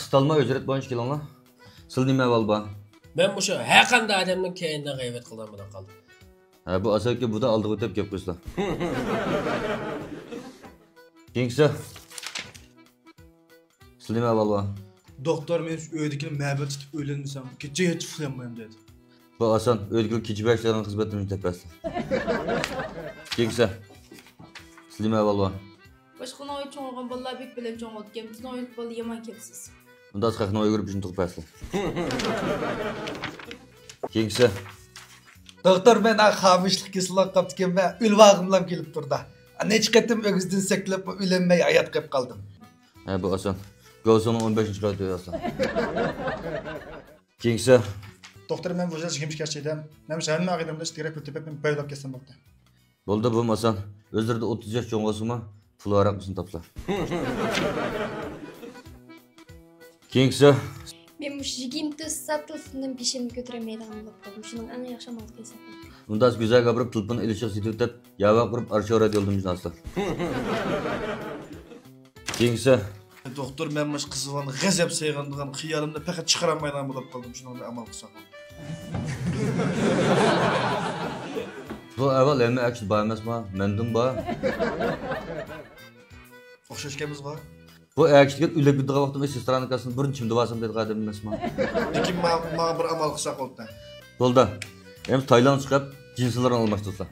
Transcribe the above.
Qıstalma ücret boyunca kelinglar. Siz nima avval bu? Men bu her qanday adamning keyindan g'aybat qilgan bilan qoldim. Ha bu asaka bu da aldiga o'tib kelib qo'ysizlar. Kengsa. Siz nima avval bu? Doktor men öydekini məhəbbət tutub öylənmisəm, gecə heç uxlayamayım dedi. Bu asan o'zgil keçib başlagan xizmatini tepaslar. Kengsa. Siz nima avval bu? Boshqani oy cho'ng'on bolalar bek bilan cho'ng o'tgan. Bizni o'yinib bola yomon kelsiz. Unda asqaqni o'ygirib shuni topaslar. Kengsa. Doktor men xamişlik kesilib qaptgan və ülvağımlam kelib turda. Neçə qətim ögüzdən səklib öylənməyə hayat qıb qaldım. Ha bu asan. Gavsonun 15-ci qavatı yazsan. Kengsa. Doktor men vəzəl çəkmiş gerçəkdən. Mənim sənin ağidimdə istəyirək pul tepib payılab keçsəm bax. Bo'ldi bu masan. Özlərdə 30 yaş cho'ng bo'lsa-mu, pul araqmasini topslar. Kengsa. Men bu 20 satılsından peşimni ko'taramaydigan bo'lib qoldim. Shuning eng yaxshi amal qilsam. Unda güzel gapirib telefon ilishib setib, yava qurib arshora yo'ldim jinoaslar. Kengsa. Doktor men məş qızıvan qəzəb sayğandığım xiyalımda faqat çıxaramaydan bo'lib qoldim. Şunun amal qılsam. Bu avval emmi aksil bar emasmi? Mendim bar. Oxşashkanmiz var. Bu aksilga ulab yurdigan vaqtimda sestranikasini birinchi davosim dedi qadam emasmi? Lekin men bir amal qilsaq oldu. Bo'ldi. Hem Tayland chiqib, jinslarni almashtirsa.